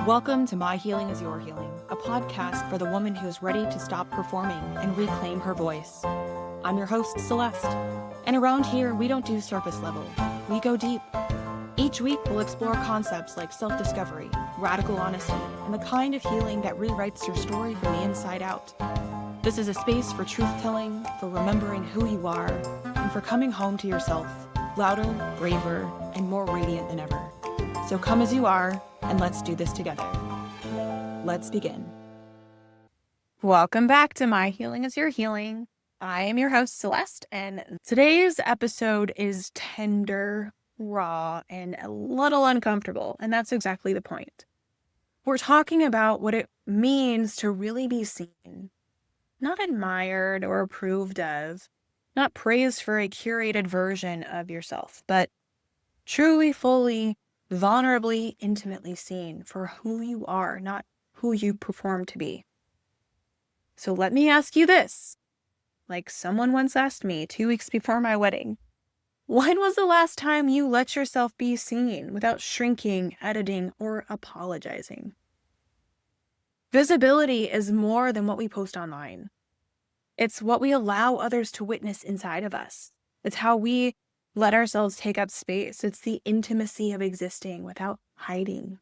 Welcome to My Healing is Your Healing, a podcast for the woman who is ready to stop performing and reclaim her voice. I'm your host, Celeste, and around here, we don't do surface level. We go deep. Each week, we'll explore concepts like self-discovery, radical honesty, and the kind of healing that rewrites your story from the inside out. This is a space for truth-telling, for remembering who you are, and for coming home to yourself, louder, braver, and more radiant than ever. So come as you are, and let's do this together. Let's begin. Welcome back to My Healing is Your Healing. I am your host, Celeste, and today's episode is tender, raw, and a little uncomfortable, and that's exactly the point. We're talking about what it means to really be seen, not admired or approved of, not praised for a curated version of yourself, but truly, fully, vulnerably, intimately seen for who you are, not who you perform to be. So let me ask you this. Like someone once asked me 2 weeks before my wedding, when was the last time you let yourself be seen without shrinking, editing, or apologizing? Visibility is more than what we post online. It's what we allow others to witness inside of us. It's how we let ourselves take up space. It's the intimacy of existing without hiding.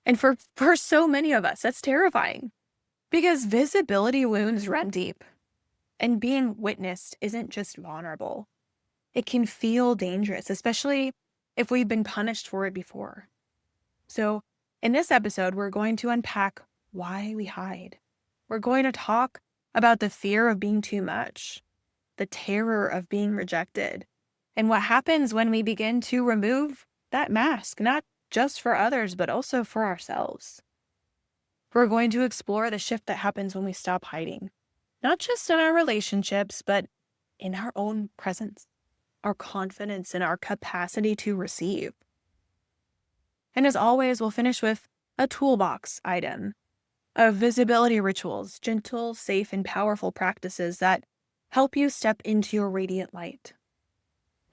And for so many of us, that's terrifying because visibility wounds run deep. And being witnessed isn't just vulnerable. It can feel dangerous, especially if we've been punished for it before. So in this episode, we're going to unpack why we hide. We're going to talk about the fear of being too much, the terror of being rejected, and what happens when we begin to remove that mask, not just for others, but also for ourselves. We're going to explore the shift that happens when we stop hiding, not just in our relationships, but in our own presence, our confidence, and our capacity to receive. And as always, we'll finish with a toolbox item of visibility rituals, gentle, safe, and powerful practices that help you step into your radiant light.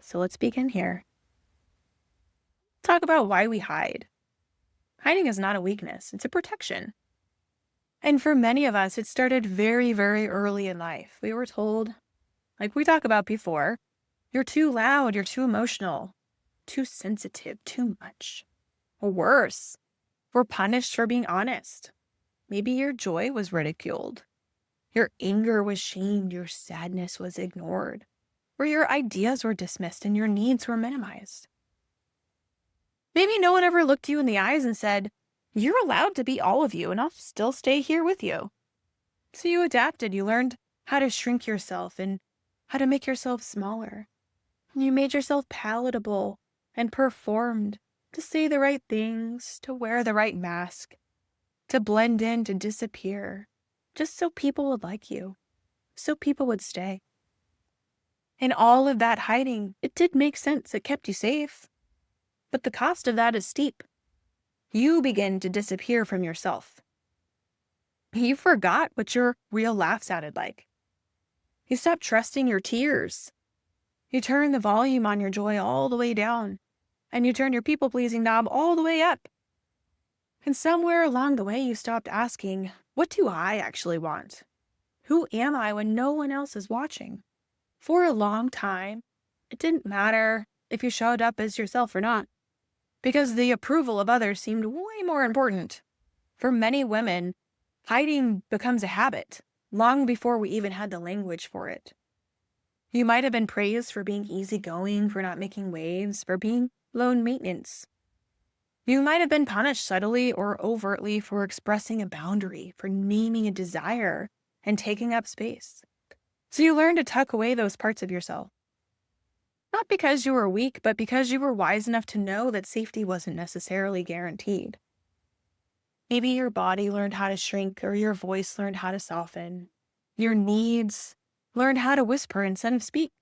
So let's begin here. Talk about why we hide. Hiding is not a weakness, it's a protection. And for many of us, it started very, very early in life. We were told, like we talked about before, you're too loud, you're too emotional, too sensitive, too much. Or worse, we're punished for being honest. Maybe your joy was ridiculed. Your anger was shamed, your sadness was ignored. Or your ideas were dismissed and your needs were minimized. Maybe no one ever looked you in the eyes and said, you're allowed to be all of you and I'll still stay here with you. So you adapted, you learned how to shrink yourself and how to make yourself smaller. And you made yourself palatable and performed to say the right things, to wear the right mask, to blend in, to disappear, just so people would like you, so people would stay. And all of that hiding, it did make sense. It kept you safe. But the cost of that is steep. You begin to disappear from yourself. You forgot what your real laugh sounded like. You stopped trusting your tears. You turned the volume on your joy all the way down. And you turned your people-pleasing knob all the way up. And somewhere along the way, you stopped asking, what do I actually want? Who am I when no one else is watching? For a long time, it didn't matter if you showed up as yourself or not, because the approval of others seemed way more important. For many women, hiding becomes a habit, long before we even had the language for it. You might have been praised for being easygoing, for not making waves, for being low maintenance. You might have been punished subtly or overtly for expressing a boundary, for naming a desire, and taking up space. So you learn to tuck away those parts of yourself. Not because you were weak, but because you were wise enough to know that safety wasn't necessarily guaranteed. Maybe your body learned how to shrink, or your voice learned how to soften. Your needs learned how to whisper instead of speak.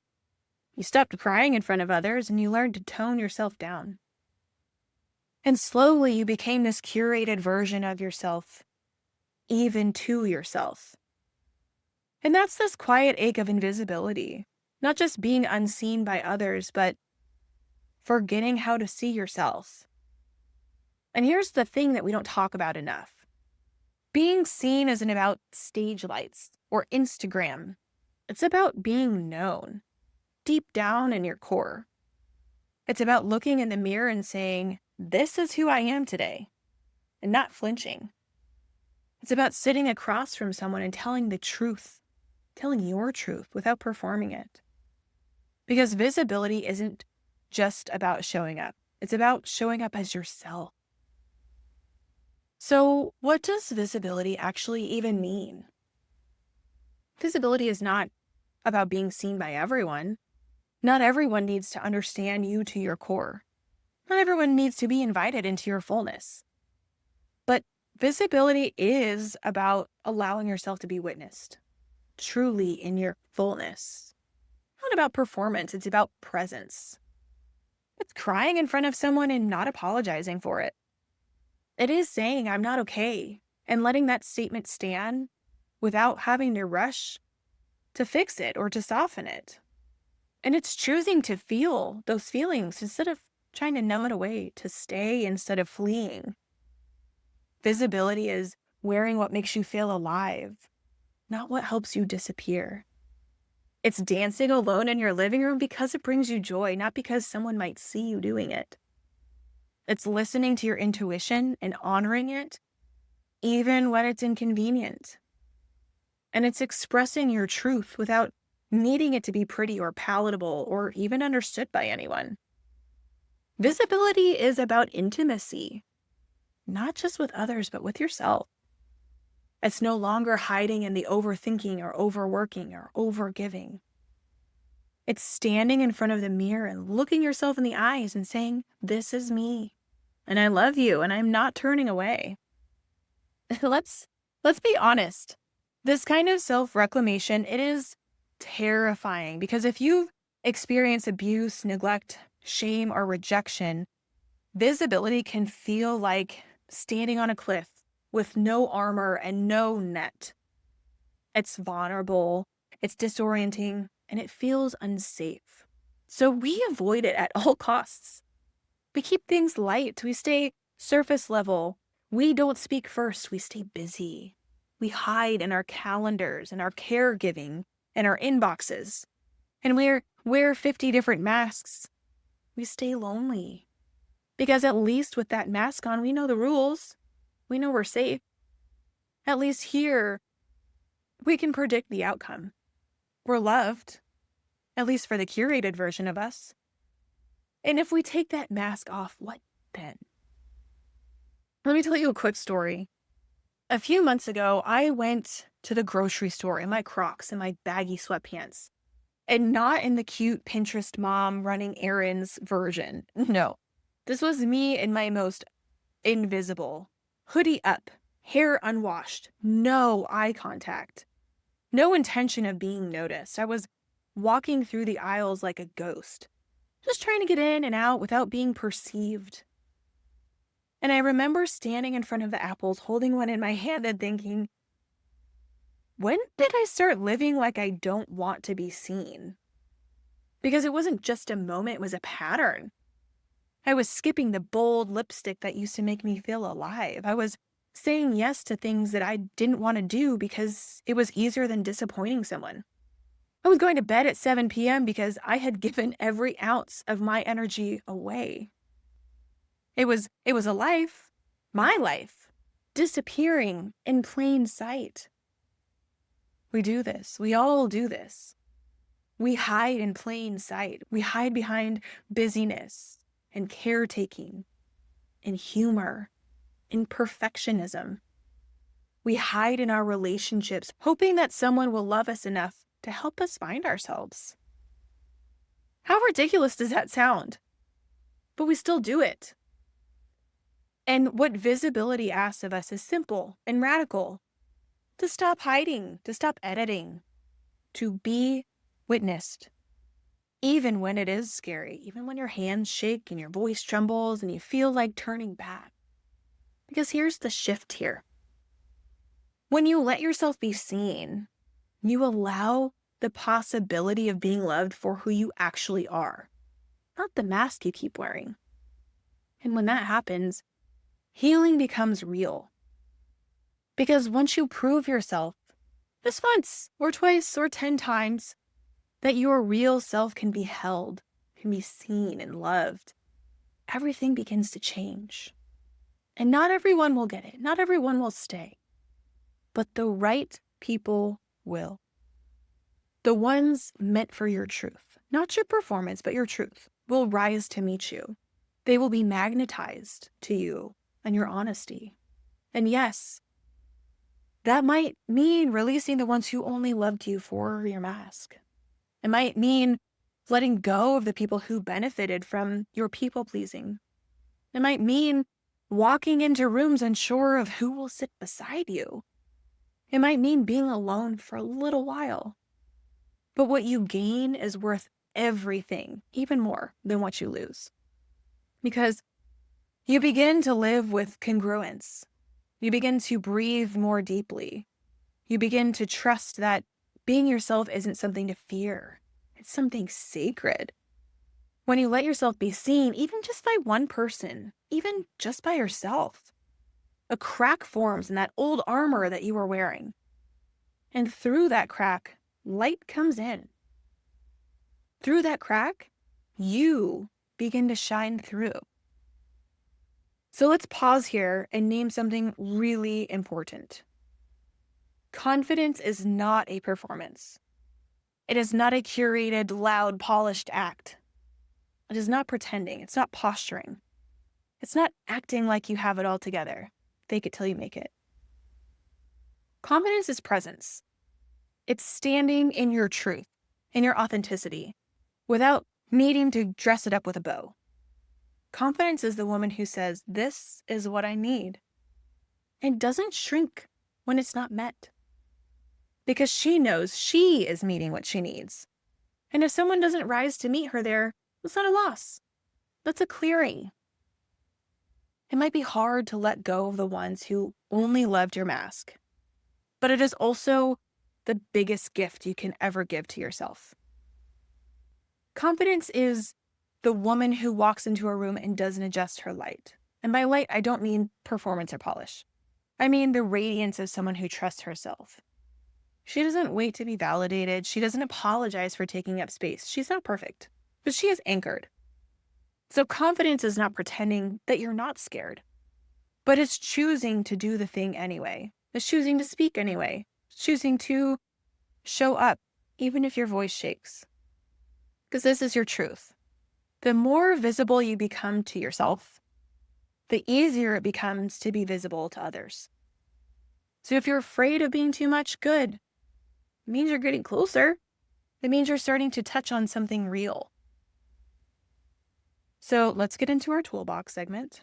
You stopped crying in front of others, and you learned to tone yourself down. And slowly you became this curated version of yourself, even to yourself. And that's this quiet ache of invisibility, not just being unseen by others, but forgetting how to see yourself. And here's the thing that we don't talk about enough. Being seen isn't about stage lights or Instagram. It's about being known deep down in your core. It's about looking in the mirror and saying, "This is who I am today," and not flinching. It's about sitting across from someone and telling the truth, telling your truth without performing it. Because visibility isn't just about showing up. It's about showing up as yourself. So, what does visibility actually even mean? Visibility is not about being seen by everyone. Not everyone needs to understand you to your core. Not everyone needs to be invited into your fullness. But visibility is about allowing yourself to be witnessed, truly in your fullness. Not about performance, it's about presence. It's crying in front of someone and not apologizing for it. It is saying, "I'm not okay," and letting that statement stand without having to rush to fix it or to soften it. And it's choosing to feel those feelings instead of trying to numb it away, to stay instead of fleeing. Visibility is wearing what makes you feel alive, not what helps you disappear. It's dancing alone in your living room because it brings you joy, not because someone might see you doing it. It's listening to your intuition and honoring it, even when it's inconvenient. And it's expressing your truth without needing it to be pretty or palatable or even understood by anyone. Visibility is about intimacy, not just with others, but with yourself. It's no longer hiding in the overthinking or overworking or overgiving. It's standing in front of the mirror and looking yourself in the eyes and saying, "This is me, and I love you, and I'm not turning away." Let's be honest. This kind of self-reclamation, it is terrifying because if you've experienced abuse, neglect, shame, or rejection, visibility can feel like standing on a cliff with no armor and no net. It's vulnerable, it's disorienting, and it feels unsafe. So we avoid it at all costs. We keep things light, we stay surface level. We don't speak first, we stay busy. We hide in our calendars and our caregiving and our inboxes. And we wear 50 different masks. We stay lonely. Because at least with that mask on, we know the rules. We know we're safe. At least here, we can predict the outcome. We're loved, at least for the curated version of us. And if we take that mask off, what then? Let me tell you a quick story. A few months ago, I went to the grocery store in my Crocs and my baggy sweatpants, and not in the cute Pinterest mom running errands version. No, this was me in my most invisible, hoodie up, hair unwashed, no eye contact, no intention of being noticed. I was walking through the aisles like a ghost, just trying to get in and out without being perceived. And I remember standing in front of the apples, holding one in my hand and thinking, when did I start living like I don't want to be seen? Because it wasn't just a moment, it was a pattern. I was skipping the bold lipstick that used to make me feel alive. I was saying yes to things that I didn't want to do because it was easier than disappointing someone. I was going to bed at 7 p.m. because I had given every ounce of my energy away. It was a life, my life, disappearing in plain sight. We do this. We all do this. We hide in plain sight. We hide behind busyness and caretaking and humor and perfectionism. We hide in our relationships, hoping that someone will love us enough to help us find ourselves. How ridiculous does that sound? But we still do it. And what visibility asks of us is simple and radical. To stop hiding, to stop editing, to be witnessed. Even when it is scary, even when your hands shake and your voice trembles and you feel like turning back. Because here's the shift here. When you let yourself be seen, you allow the possibility of being loved for who you actually are, not the mask you keep wearing. And when that happens, healing becomes real. Because once you prove yourself, just once or twice or 10 times, that your real self can be held, can be seen and loved, everything begins to change. And not everyone will get it. Not everyone will stay. But the right people will. The ones meant for your truth, not your performance, but your truth, will rise to meet you. They will be magnetized to you and your honesty. And yes, that might mean releasing the ones who only loved you for your mask. It might mean letting go of the people who benefited from your people pleasing. It might mean walking into rooms unsure of who will sit beside you. It might mean being alone for a little while. But what you gain is worth everything, even more than what you lose. Because you begin to live with congruence. You begin to breathe more deeply. You begin to trust that being yourself isn't something to fear. It's something sacred. When you let yourself be seen, even just by one person, even just by yourself, a crack forms in that old armor that you were wearing. And through that crack, light comes in. Through that crack, you begin to shine through. So let's pause here and name something really important. Confidence is not a performance. It is not a curated, loud, polished act. It is not pretending. It's not posturing. It's not acting like you have it all together. Fake it till you make it. Confidence is presence. It's standing in your truth, in your authenticity, without needing to dress it up with a bow. Confidence is the woman who says, "This is what I need," and doesn't shrink when it's not met. Because she knows she is meeting what she needs. And if someone doesn't rise to meet her there, it's not a loss. That's a clearing. It might be hard to let go of the ones who only loved your mask, but it is also the biggest gift you can ever give to yourself. Confidence is the woman who walks into a room and doesn't adjust her light. And by light, I don't mean performance or polish. I mean the radiance of someone who trusts herself. She doesn't wait to be validated. She doesn't apologize for taking up space. She's not perfect, but she is anchored. So confidence is not pretending that you're not scared, but it's choosing to do the thing anyway. It's choosing to speak anyway. It's choosing to show up, even if your voice shakes. Because this is your truth. The more visible you become to yourself, the easier it becomes to be visible to others. So if you're afraid of being too much, good. It means you're getting closer. It means you're starting to touch on something real. So let's get into our toolbox segment.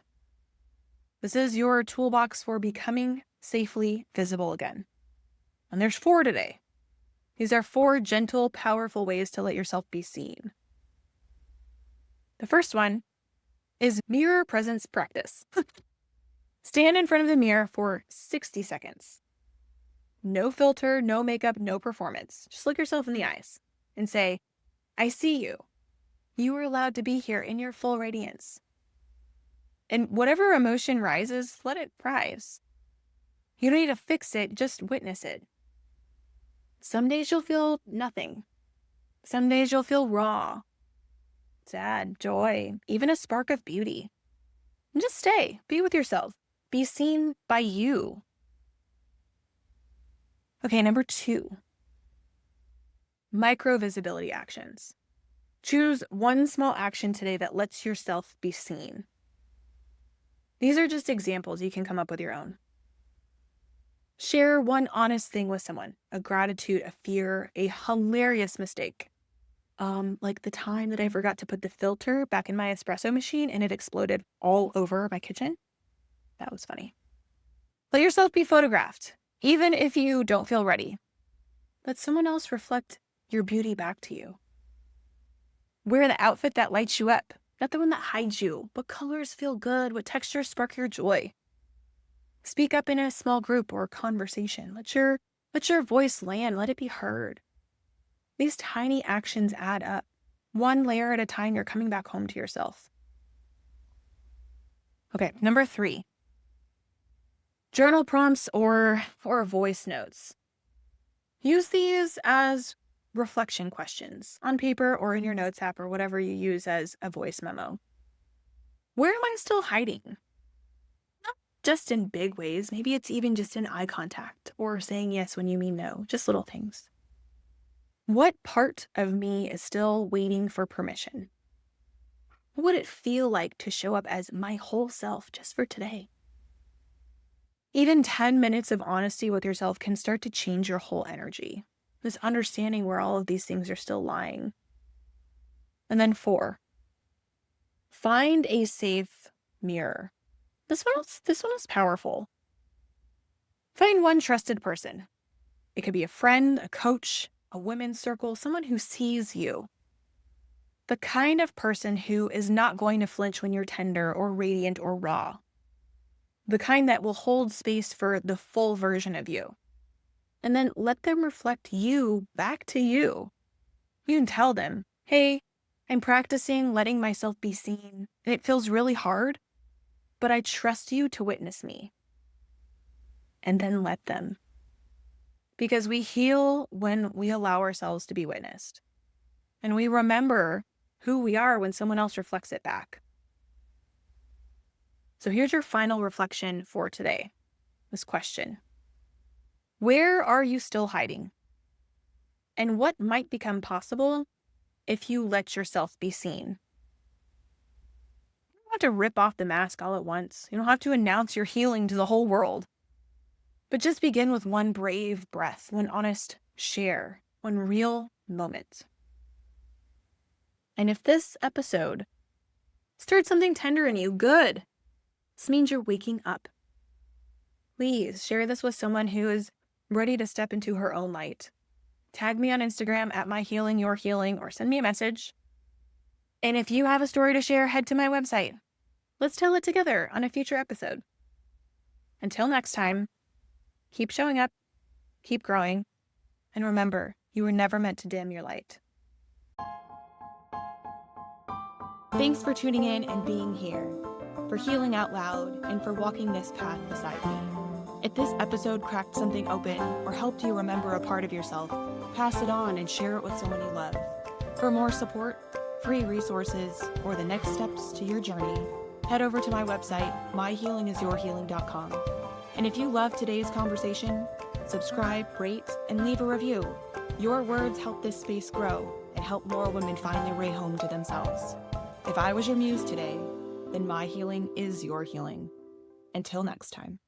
This is your toolbox for becoming safely visible again. And there's 4 today. These are 4 gentle, powerful ways to let yourself be seen. The first one is mirror presence practice. Stand in front of the mirror for 60 seconds. No filter, no makeup, no performance. Just look yourself in the eyes and say, "I see you. You are allowed to be here in your full radiance." And whatever emotion rises, let it rise. You don't need to fix it, just witness it. Some days you'll feel nothing. Some days you'll feel raw, sad, joy, even a spark of beauty. And just stay, be with yourself, be seen by you. Okay, number 2, micro visibility actions. Choose one small action today that lets yourself be seen. These are just examples. You can come up with your own. Share one honest thing with someone, a gratitude, a fear, a hilarious mistake. Like the time that I forgot to put the filter back in my espresso machine and it exploded all over my kitchen. That was funny. Let yourself be photographed, even if you don't feel ready. Let someone else reflect your beauty back to you. Wear the outfit that lights you up, not the one that hides you. What colors feel good? What textures spark your joy? Speak up in a small group or conversation. Let your voice land. Let it be heard. These tiny actions add up. One layer at a time, you're coming back home to yourself. Okay, number 3, Journal prompts or voice notes. Use these as reflection questions on paper or in your notes app or whatever you use as a voice memo. Where am I still hiding? Not just in big ways. Maybe it's even just in eye contact or saying yes when you mean no. Just little things. What part of me is still waiting for permission? What would it feel like to show up as my whole self just for today? Even 10 minutes of honesty with yourself can start to change your whole energy. This understanding where all of these things are still lying. And then 4, find a safe mirror. This one is powerful. Find one trusted person. It could be a friend, a coach, a women's circle, someone who sees you. The kind of person who is not going to flinch when you're tender or radiant or raw. The kind that will hold space for the full version of you. And then let them reflect you back to you. You can tell them, hey, I'm practicing letting myself be seen, and it feels really hard, but I trust you to witness me. And then let them. Because we heal when we allow ourselves to be witnessed. And we remember who we are when someone else reflects it back. So here's your final reflection for today. This question. Where are you still hiding? And what might become possible if you let yourself be seen? You don't have to rip off the mask all at once. You don't have to announce your healing to the whole world. But just begin with one brave breath, one honest share, one real moment. And if this episode stirred something tender in you, good. This means you're waking up. Please share this with someone who is ready to step into her own light. Tag me on Instagram at myhealingyourhealing or send me a message. And if you have a story to share, head to my website. Let's tell it together on a future episode. Until next time, keep showing up, keep growing, and remember, you were never meant to dim your light. Thanks for tuning in and being here, for healing out loud, and for walking this path beside me. If this episode cracked something open or helped you remember a part of yourself, pass it on and share it with someone you love. For more support, free resources, or the next steps to your journey, head over to my website, myhealingisyourhealing.com. And if you loved today's conversation, subscribe, rate, and leave a review. Your words help this space grow and help more women find their way home to themselves. If I was your muse today, then my healing is your healing. Until next time.